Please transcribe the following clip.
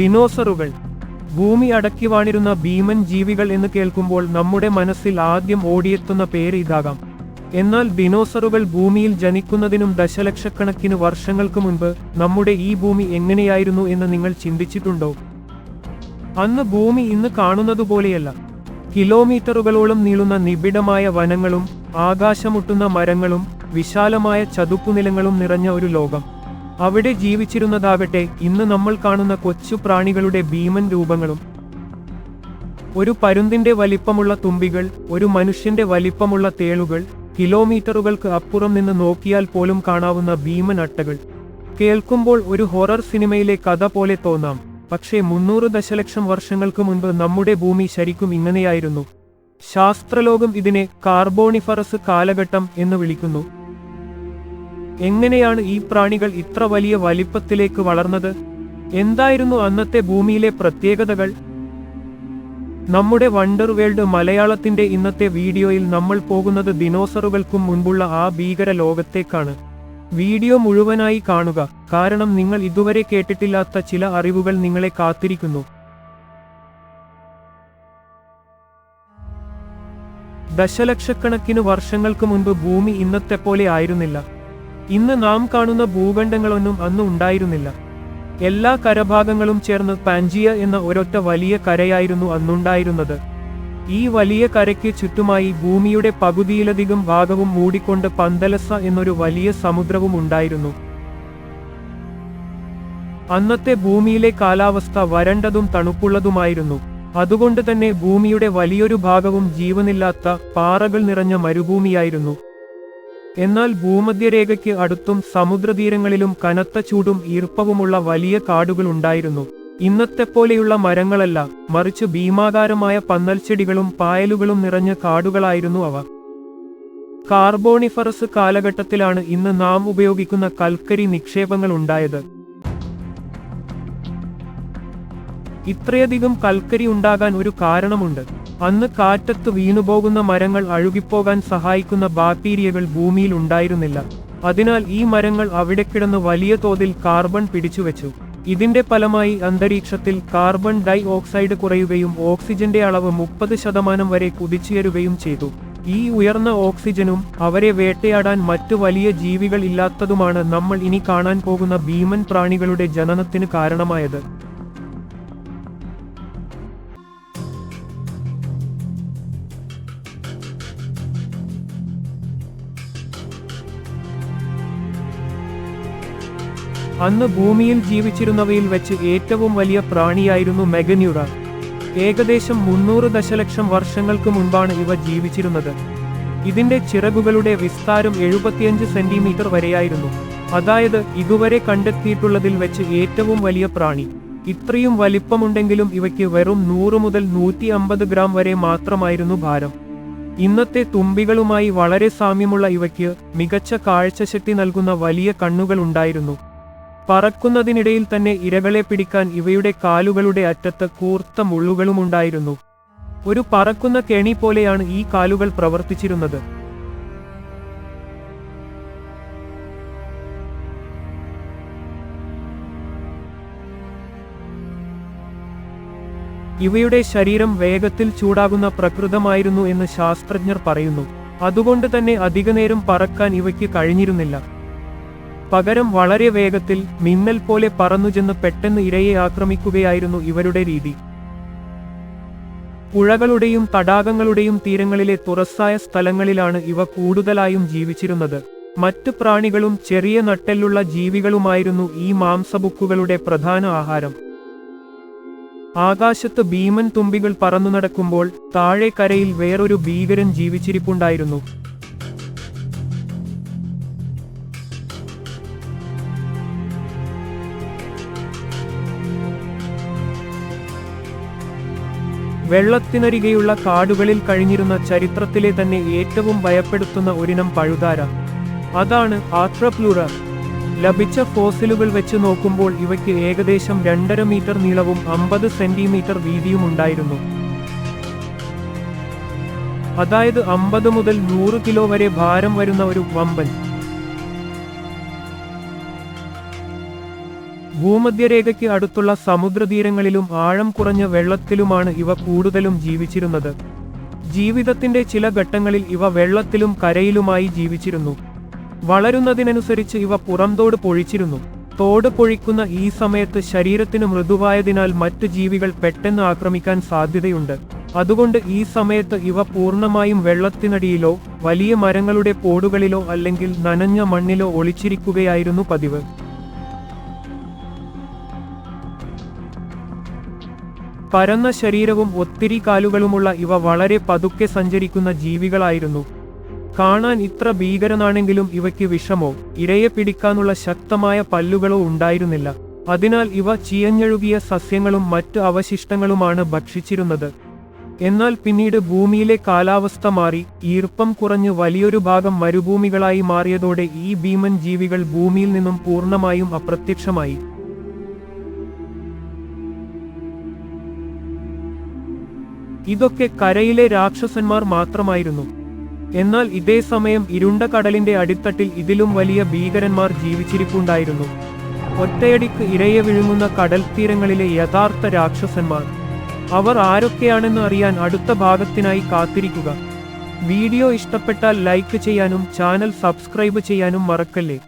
ദിനോസറുകൾ. ഭൂമി അടക്കി വാണിരുന്ന ഭീമൻ ജീവികൾ എന്ന് കേൾക്കുമ്പോൾ നമ്മുടെ മനസ്സിൽ ആദ്യം ഓടിയെത്തുന്ന പേര് ഇതാകാം. എന്നാൽ ദിനോസറുകൾ ഭൂമിയിൽ ജനിക്കുന്നതിനും ദശലക്ഷക്കണക്കിന് വർഷങ്ങൾക്ക് മുൻപ് നമ്മുടെ ഈ ഭൂമി എങ്ങനെയായിരുന്നു എന്ന് നിങ്ങൾ ചിന്തിച്ചിട്ടുണ്ടോ? അന്ന് ഭൂമി ഇന്ന് കാണുന്നതുപോലെയല്ല. കിലോമീറ്ററുകളോളം നീളുന്ന നിബിഡമായ വനങ്ങളും ആകാശമുട്ടുന്ന മരങ്ങളും വിശാലമായ ചതുപ്പുനിലങ്ങളും നിറഞ്ഞ ഒരു ലോകം. അവിടെ ജീവിച്ചിരുന്നതാകട്ടെ ഇന്ന് നമ്മൾ കാണുന്ന കൊച്ചു പ്രാണികളുടെ ഭീമൻ രൂപങ്ങളും. ഒരു പരുന്തിന്റെ വലിപ്പമുള്ള തുമ്പികൾ, ഒരു മനുഷ്യന്റെ വലിപ്പമുള്ള തേളുകൾ, കിലോമീറ്ററുകൾക്ക് അപ്പുറം നിന്ന് നോക്കിയാൽ പോലും കാണാവുന്ന ഭീമൻ അട്ടകൾ. കേൾക്കുമ്പോൾ ഒരു ഹൊറർ സിനിമയിലെ കഥ പോലെ തോന്നാം. പക്ഷേ 300 ദശലക്ഷം വർഷങ്ങൾക്ക് മുൻപ് നമ്മുടെ ഭൂമി ശരിക്കും ഇങ്ങനെയായിരുന്നു. ശാസ്ത്രലോകം ഇതിനെ കാർബോണിഫറസ് കാലഘട്ടം എന്ന് വിളിക്കുന്നു. എങ്ങനെയാണ് ഈ പ്രാണികൾ ഇത്ര വലിയ വലിപ്പത്തിലേക്ക് വളർന്നത്? എന്തായിരുന്നു അന്നത്തെ ഭൂമിയിലെ പ്രത്യേകതകൾ? നമ്മുടെ വണ്ടർ വേൾഡ് മലയാളത്തിന്റെ ഇന്നത്തെ വീഡിയോയിൽ നമ്മൾ പോകുന്നത് ദിനോസറുകൾക്കും മുൻപുള്ള ആ ഭീകര ലോകത്തേക്കാണ്. വീഡിയോ മുഴുവനായി കാണുക, കാരണം നിങ്ങൾ ഇതുവരെ കേട്ടിട്ടില്ലാത്ത ചില അറിവുകൾ നിങ്ങളെ കാത്തിരിക്കുന്നു. ദശലക്ഷക്കണക്കിന് വർഷങ്ങൾക്ക് മുൻപ് ഭൂമി ഇന്നത്തെ പോലെ ആയിരുന്നില്ല. ഇന്ന് നാം കാണുന്ന ഭൂഖണ്ഡങ്ങളൊന്നും അന്ന് ഉണ്ടായിരുന്നില്ല. എല്ലാ കരഭാഗങ്ങളും ചേർന്ന് പാൻജിയ എന്ന ഒരൊറ്റ വലിയ കരയായിരുന്നു അന്നുണ്ടായിരുന്നത്. ഈ വലിയ കരയ്ക്ക് ചുറ്റുമായി ഭൂമിയുടെ പകുതിയിലധികം ഭാഗവും മൂടിക്കൊണ്ട് പന്തലസ എന്നൊരു വലിയ സമുദ്രവും ഉണ്ടായിരുന്നു. അന്നത്തെ ഭൂമിയിലെ കാലാവസ്ഥ വരണ്ടതും തണുപ്പുള്ളതുമായിരുന്നു. അതുകൊണ്ട് തന്നെ ഭൂമിയുടെ വലിയൊരു ഭാഗവും ജീവനില്ലാത്ത പാറകൾ നിറഞ്ഞ മരുഭൂമിയായിരുന്നു. എന്നാൽ ഭൂമധ്യരേഖയ്ക്ക് അടുത്തും സമുദ്രതീരങ്ങളിലും കനത്ത ചൂടും ഈർപ്പവുമുള്ള വലിയ കാടുകൾ ഉണ്ടായിരുന്നു. ഇന്നത്തെപ്പോലെയുള്ള മരങ്ങളല്ല, മറിച്ച് ഭീമാകാരമായ പന്നൽച്ചെടികളും പായലുകളും നിറഞ്ഞ കാടുകളായിരുന്നു അവ. കാർബോണിഫറസ് കാലഘട്ടത്തിലാണ് ഇന്ന് നാം ഉപയോഗിക്കുന്ന കൽക്കരി നിക്ഷേപങ്ങൾ ഉണ്ടായത്. ഇത്രയധികം കൽക്കരി ഉണ്ടാകാൻ ഒരു കാരണമുണ്ട്. അന്ന് കാറ്റത്ത് വീണുപോകുന്ന മരങ്ങൾ അഴുകിപ്പോകാൻ സഹായിക്കുന്ന ബാക്ടീരിയകൾ ഭൂമിയിൽ ഉണ്ടായിരുന്നില്ല. അതിനാൽ ഈ മരങ്ങൾ അവിടെ കിടന്ന് വലിയ തോതിൽ കാർബൺ പിടിച്ചുവെച്ചു. ഇതിന്റെ ഫലമായി അന്തരീക്ഷത്തിൽ കാർബൺ ഡൈ ഓക്സൈഡ് കുറയുകയും ഓക്സിജന്റെ അളവ് 30% വരെ കുതിച്ചുയരുകയും ചെയ്തു. ഈ ഉയർന്ന ഓക്സിജനും അവരെ വേട്ടയാടാൻ മറ്റു വലിയ ജീവികൾ ഇല്ലാത്തതുമാണ് നമ്മൾ ഇനി കാണാൻ പോകുന്ന ഭീമൻ പ്രാണികളുടെ ജനനത്തിന് കാരണമായത്. അന്ന് ഭൂമിയിൽ ജീവിച്ചിരുന്നവയിൽ വെച്ച് ഏറ്റവും വലിയ പ്രാണിയായിരുന്നു മെഗന്യൂറ. ഏകദേശം 300 ദശലക്ഷം വർഷങ്ങൾക്ക് മുൻപാണ് ഇവ ജീവിച്ചിരുന്നത്. ഇതിന്റെ ചിറകുകളുടെ വിസ്താരം 75 സെന്റിമീറ്റർ വരെയായിരുന്നു. അതായത് ഇതുവരെ കണ്ടെത്തിയിട്ടുള്ളതിൽ വെച്ച് ഏറ്റവും വലിയ പ്രാണി. ഇത്രയും വലിപ്പമുണ്ടെങ്കിലും ഇവയ്ക്ക് വെറും 100 മുതൽ 150 ഗ്രാം വരെ മാത്രമായിരുന്നു ഭാരം. ഇന്നത്തെ തുമ്പികളുമായി വളരെ സാമ്യമുള്ള ഇവയ്ക്ക് മികച്ച കാഴ്ചശക്തി നൽകുന്ന വലിയ കണ്ണുകൾ ഉണ്ടായിരുന്നു. പറക്കുന്നതിനിടയിൽ തന്നെ ഇരകളെ പിടിക്കാൻ ഇവയുടെ കാലുകളുടെ അറ്റത്ത് കൂർത്ത മുള്ളുകളുമുണ്ടായിരുന്നു. ഒരു പറക്കുന്ന കെണി പോലെയാണ് ഈ കാലുകൾ പ്രവർത്തിച്ചിരുന്നത്. ഇവയുടെ ശരീരം വേഗത്തിൽ ചൂടാകുന്ന പ്രകൃതമായിരുന്നു എന്ന് ശാസ്ത്രജ്ഞർ പറയുന്നു. അതുകൊണ്ട് തന്നെ അധികനേരം പറക്കാൻ ഇവയ്ക്ക് കഴിഞ്ഞിരുന്നില്ല. പകരം വളരെ വേഗത്തിൽ മിന്നൽ പോലെ പറന്നുചെന്ന് പെട്ടെന്ന് ഇരയെ ആക്രമിക്കുകയായിരുന്നു ഇവരുടെ രീതി. പുഴകളുടെയും തടാകങ്ങളുടെയും തീരങ്ങളിലെ തുറസ്സായ സ്ഥലങ്ങളിലാണ് ഇവ കൂടുതലായും ജീവിച്ചിരുന്നത്. മറ്റു പ്രാണികളും ചെറിയ നട്ടെല്ലുള്ള ജീവികളുമായിരുന്നു ഈ മാംസബുക്കുകളുടെ പ്രധാന ആഹാരം. ആകാശത്ത് ഭീമൻ തുമ്പികൾ പറന്നു നടക്കുമ്പോൾ താഴെ കരയിൽ വേറൊരു ഭീകരൻ ജീവിച്ചിരിപ്പുണ്ടായിരുന്നു. വെള്ളത്തിനരികെയുള്ള കാടുകളിൽ കഴിഞ്ഞിരുന്ന ചരിത്രത്തിലെ തന്നെ ഏറ്റവും ഭയപ്പെടുത്തുന്ന ഒരിനം പഴുതാര. അതാണ് ആർത്രോപ്ലൂറ. ലഭിച്ച ഫോസിലുകൾ വെച്ച് നോക്കുമ്പോൾ ഇവയ്ക്ക് ഏകദേശം 2.5 മീറ്റർ നീളവും 50 സെന്റിമീറ്റർ വീതിയും ഉണ്ടായിരുന്നു. അതായത് 50 മുതൽ 100 കിലോ വരെ ഭാരം വരുന്ന ഒരു വമ്പൻ. ഭൂമധ്യരേഖയ്ക്ക് അടുത്തുള്ള സമുദ്രതീരങ്ങളിലും ആഴം കുറഞ്ഞ വെള്ളത്തിലുമാണ് ഇവ കൂടുതലും ജീവിച്ചിരുന്നത്. ജീവിതത്തിന്റെ ചില ഘട്ടങ്ങളിൽ ഇവ വെള്ളത്തിലും കരയിലുമായി ജീവിച്ചിരുന്നു. വളരുന്നതിനനുസരിച്ച് ഇവ പുറംതോട് പൊഴിച്ചിരുന്നു. തോട് പൊഴിക്കുന്ന ഈ സമയത്ത് ശരീരത്തിന് മൃദുവായതിനാൽ മറ്റ് ജീവികൾ പെട്ടെന്ന് ആക്രമിക്കാൻ സാധ്യതയുണ്ട്. അതുകൊണ്ട് ഈ സമയത്ത് ഇവ പൂർണ്ണമായും വെള്ളത്തിനടിയിലോ വലിയ മരങ്ങളുടെ പോടുകളിലോ അല്ലെങ്കിൽ നനഞ്ഞ മണ്ണിലോ ഒളിച്ചിരിക്കുകയായിരുന്നു പതിവ്. പരന്ന ശരീരവും ഒത്തിരി കാലുകളുമുള്ള ഇവ വളരെ പതുക്കെ സഞ്ചരിക്കുന്ന ജീവികളായിരുന്നു. കാണാൻ ഇത്ര ഭീകരനാണെങ്കിലും ഇവയ്ക്ക് വിഷമോ ഇരയെ പിടിക്കാനുള്ള ശക്തമായ പല്ലുകളോ ഉണ്ടായിരുന്നില്ല. അതിനാൽ ഇവ ചീയഞ്ഞഴുകിയ സസ്യങ്ങളും മറ്റ് അവശിഷ്ടങ്ങളുമാണ് ഭക്ഷിച്ചിരുന്നത്. എന്നാൽ പിന്നീട് ഭൂമിയിലെ കാലാവസ്ഥ മാറി ഈർപ്പം കുറഞ്ഞ് വലിയൊരു ഭാഗം മരുഭൂമികളായി മാറിയതോടെ ഈ ഭീമൻ ജീവികൾ ഭൂമിയിൽ നിന്നും പൂർണ്ണമായും അപ്രത്യക്ഷമായി. ഇതൊക്കെ കരയിലെ രാക്ഷസന്മാർ മാത്രമായിരുന്നു. എന്നാൽ ഇതേ സമയം ഇരുണ്ട കടലിന്റെ അടിത്തട്ടിൽ ഇതിലും വലിയ ഭീകരന്മാർ ജീവിച്ചിരിപ്പുണ്ടായിരുന്നു. ഒറ്റയടിക്ക് ഇരയെ വിഴുങ്ങുന്ന കടൽ തീരങ്ങളിലെ യഥാർത്ഥ രാക്ഷസന്മാർ. അവർ ആരൊക്കെയാണെന്ന് അറിയാൻ അടുത്ത ഭാഗത്തിനായി കാത്തിരിക്കുക. വീഡിയോ ഇഷ്ടപ്പെട്ടാൽ ലൈക്ക് ചെയ്യാനും ചാനൽ സബ്സ്ക്രൈബ് ചെയ്യാനും മറക്കല്ലേ.